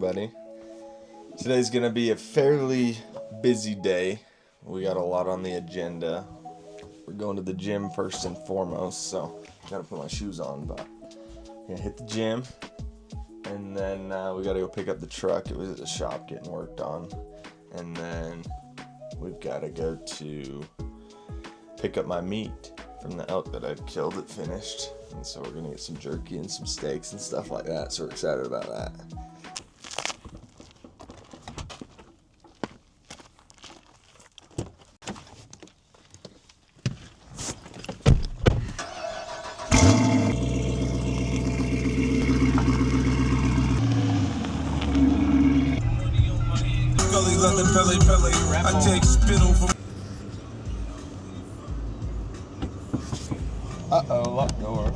everybody. Today's gonna be a fairly busy day. We got a lot on the agenda. We're going to the gym first and foremost, so gotta put my shoes on, but I'm gonna hit the gym, and then we gotta go pick up the truck. It was at the shop getting worked on, and then we've gotta go to pick up my meat from the elk that I'd killed that finished, and so we're gonna get some jerky and some steaks and stuff like that, so we're excited about that. I take spittle from. Uh-oh, locked door.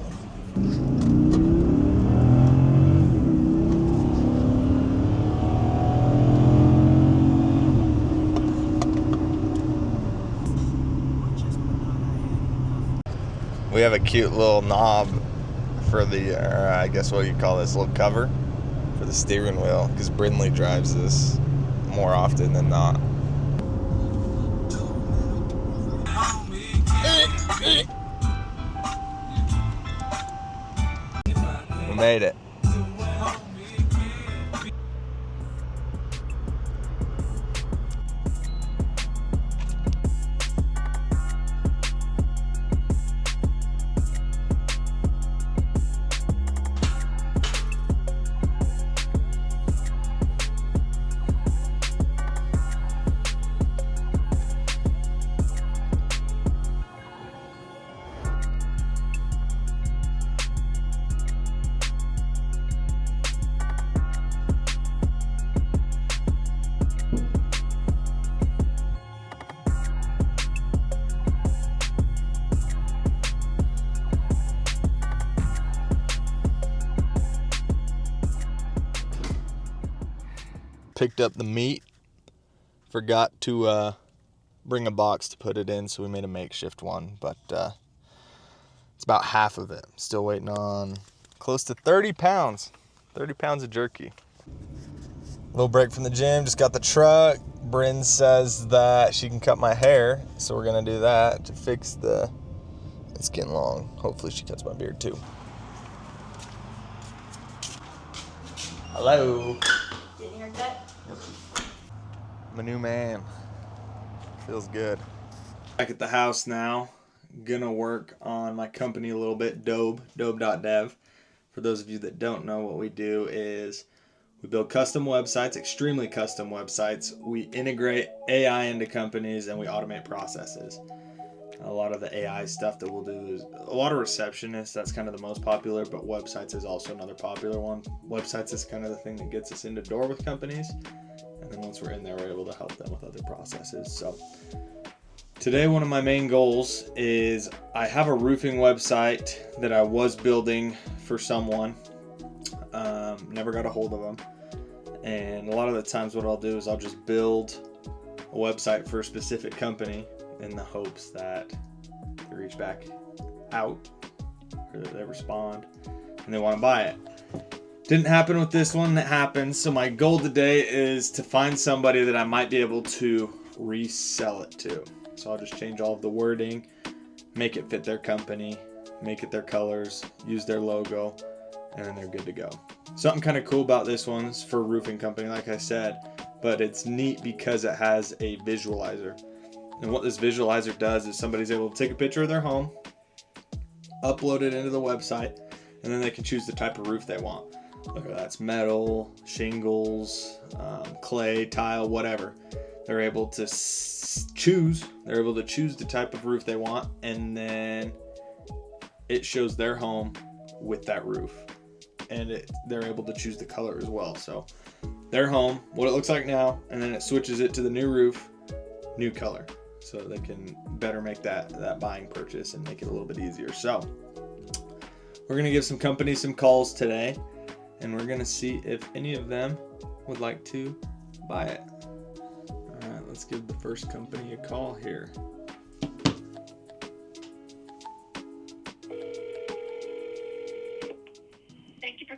We have a cute little knob for the, or I guess what you call this, little cover for the steering wheel, because Brindley drives this more often than not. We made it. Picked up the meat, forgot to bring a box to put it in, so we made a makeshift one, but it's about half of it. Still waiting on close to 30 pounds of jerky. Little break from the gym, just got the truck. Bryn says that she can cut my hair, so we're gonna do that to fix it's getting long. Hopefully she cuts my beard too. Hello. Getting a haircut? I'm a new man. Feels good. Back at the house now. Gonna work on my company a little bit, dobe.dev. For those of you that don't know, what we do is we build custom websites, extremely custom websites. We integrate AI into companies and we automate processes. A lot of the AI stuff that we'll do is a lot of receptionists. That's kind of the most popular, but websites is also another popular one. Websites is kind of the thing that gets us in the door with companies. And then once we're in there, we're able to help them with other processes. So today, one of my main goals is I have a roofing website that I was building for someone. Never got a hold of them. And a lot of the times what I'll do is I'll just build a website for a specific company in the hopes that they reach back out or that they respond and they want to buy it. Didn't happen with this one. That happened. So my goal today is to find somebody that I might be able to resell it to. So I'll just change all of the wording, make it fit their company, make it their colors, use their logo, and then they're good to go. Something kind of cool about this one is for a roofing company, like I said, but it's neat because it has a visualizer. And what this visualizer does is somebody's able to take a picture of their home, upload it into the website, and then they can choose the type of roof they want. Whether that's metal, shingles, clay, tile, whatever. They're able to choose. They're able to choose the type of roof they want, and then it shows their home with that roof. And they're able to choose the color as well. So their home, what it looks like now, and then it switches it to the new roof, new color. So they can better make that buying purchase and make it a little bit easier. So we're going to give some companies some calls today, and we're going to see if any of them would like to buy it. All right, let's give the first company a call here. Thank you for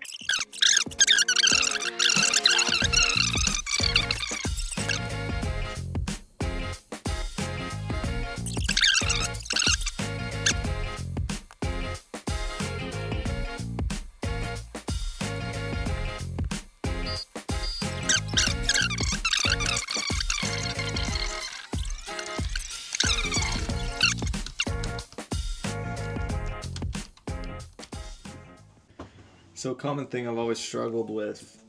So a common thing I've always struggled with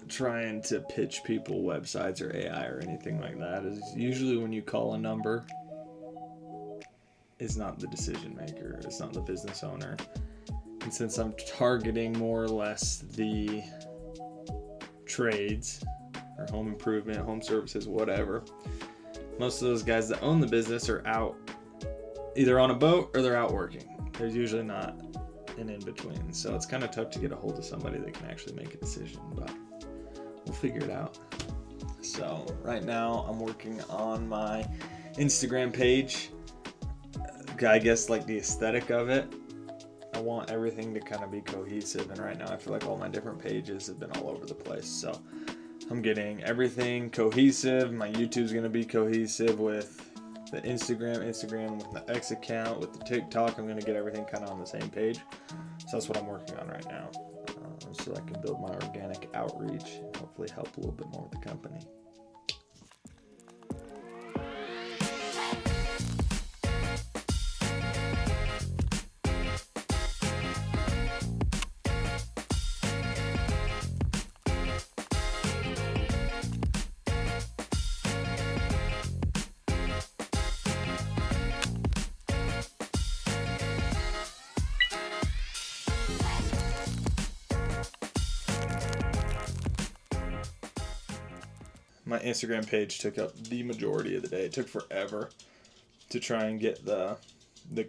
trying to pitch people websites or AI or anything like that is usually when you call a number, it's not the decision maker, it's not the business owner. And since I'm targeting more or less the trades or home improvement, home services, whatever, most of those guys that own the business are out either on a boat or they're out working. There's usually not an in-between. So it's kind of tough to get a hold of somebody that can actually make a decision, but we'll figure it out. So right now I'm working on my Instagram page. I guess like the aesthetic of it. I want everything to kind of be cohesive, and right now I feel like all my different pages have been all over the place. So I'm getting everything cohesive. My YouTube's going to be cohesive with the Instagram with the X account, with the TikTok. I'm going to get everything kind of on the same page. So that's what I'm working on right now, so I can build my organic outreach and hopefully help a little bit more with the company. My Instagram page took up the majority of the day. It took forever to try and get the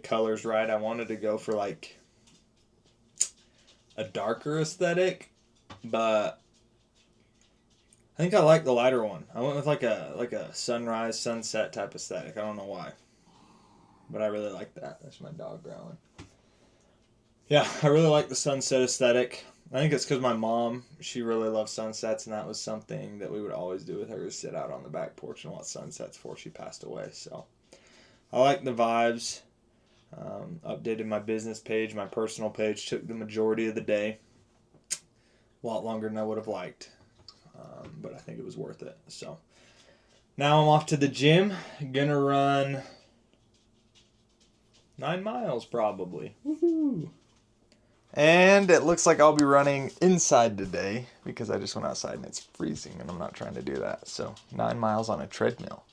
colors right. I wanted to go for like a darker aesthetic, but I think I like the lighter one. I went with like a sunrise, sunset type aesthetic. I don't know why, but I really like that. That's my dog growling. Yeah, I really like the sunset aesthetic. I think it's because my mom, she really loves sunsets, and that was something that we would always do with her, is sit out on the back porch and watch sunsets before she passed away. So I like the vibes. Updated my business page. My personal page took the majority of the day. A lot longer than I would have liked, but I think it was worth it. So now I'm off to the gym. Gonna run 9 miles probably. Woohoo! And it looks like I'll be running inside today because I just went outside and it's freezing and I'm not trying to do that. So 9 miles on a treadmill.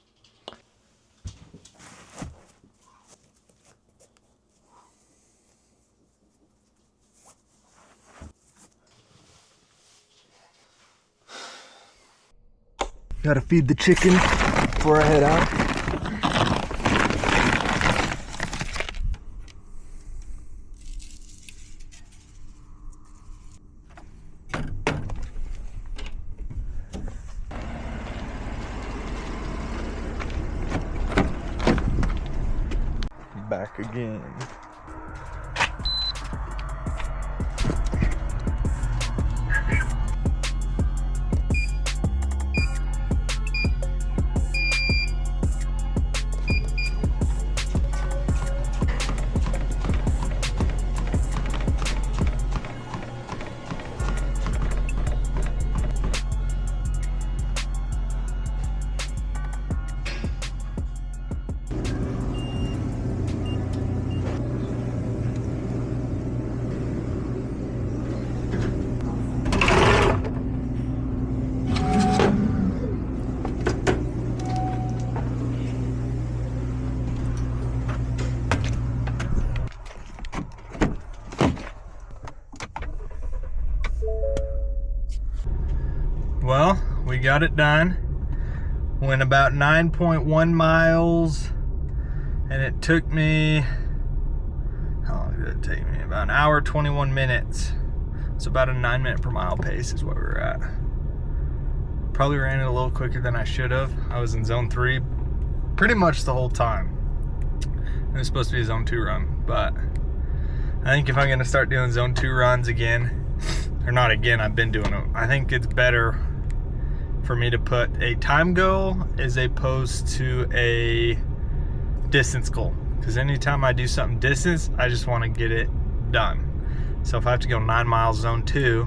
Gotta feed the chicken before I head out. Back again. Well, we got it done. Went about 9.1 miles, and it took me, how long did it take me? About an hour, 21 minutes. So about a 9 minute per mile pace is what we were at. Probably ran it a little quicker than I should have. I was in zone 3 pretty much the whole time. It was supposed to be a zone 2 run, but I think if I'm gonna start doing zone 2 runs again, or not again, I've been doing them, I think it's better for me to put a time goal as opposed to a distance goal. Because anytime I do something distance, I just want to get it done. So if I have to go 9 miles zone 2,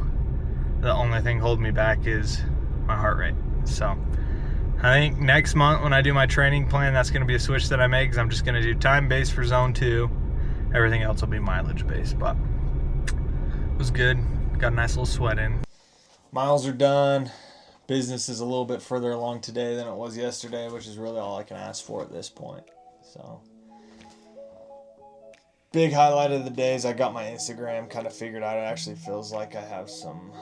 the only thing holding me back is my heart rate. So I think next month when I do my training plan, that's going to be a switch that I make, because I'm just going to do time based for zone 2. Everything else will be mileage based. But it was good. Got a nice little sweat in. Miles are done. Business is a little bit further along today than it was yesterday, which is really all I can ask for at this point. So, big highlight of the day is I got my Instagram kind of figured out. It actually feels like I have some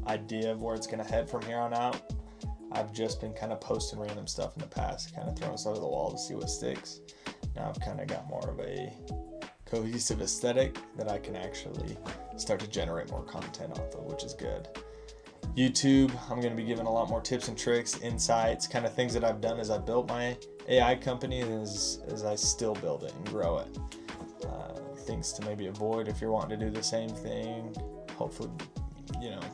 idea of where it's going to head from here on out. I've just been kind of posting random stuff in the past, kind of throwing stuff at the wall to see what sticks. Now I've kind of got more of a cohesive aesthetic that I can actually start to generate more content off of, which is good. YouTube, I'm going to be giving a lot more tips and tricks, insights, kind of things that I've done as I built my AI company and as I still build it and grow it. Things to maybe avoid if you're wanting to do the same thing. Hopefully,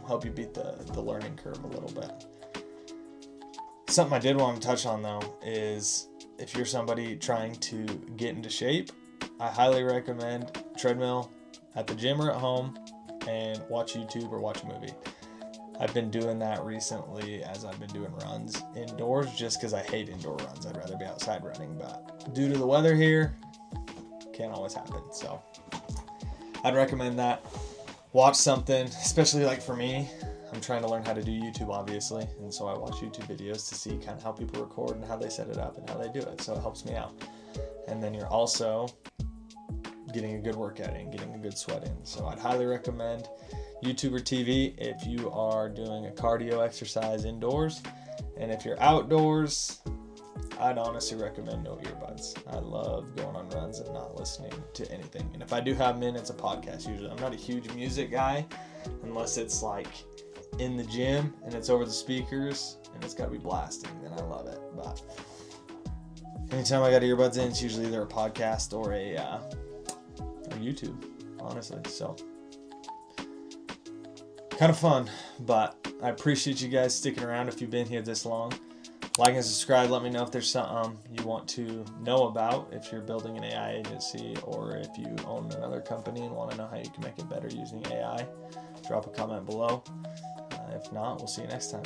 help you beat the learning curve a little bit. Something I did want to touch on though is if you're somebody trying to get into shape, I highly recommend treadmill at the gym or at home and watch YouTube or watch a movie. I've been doing that recently as I've been doing runs indoors just because I hate indoor runs. I'd rather be outside running, but due to the weather here, can't always happen. So I'd recommend that. Watch something, especially like for me, I'm trying to learn how to do YouTube obviously, and so I watch YouTube videos to see kind of how people record and how they set it up and how they do it, so it helps me out. And then you're also getting a good workout in, getting a good sweat in. So I'd highly recommend YouTube or TV if you are doing a cardio exercise indoors. And if you're outdoors, I'd honestly recommend no earbuds. I love going on runs and not listening to anything. And if I do have them in, it's a podcast usually. I'm not a huge music guy unless it's like in the gym and it's over the speakers and it's got to be blasting, then I love it. But anytime I got earbuds in, it's usually either a podcast or a YouTube, honestly. So kind of fun, but I appreciate you guys sticking around if you've been here this long. Like and subscribe. Let me know if there's something you want to know about if you're building an AI agency or if you own another company and want to know how you can make it better using AI. Drop a comment below. If not, we'll see you next time.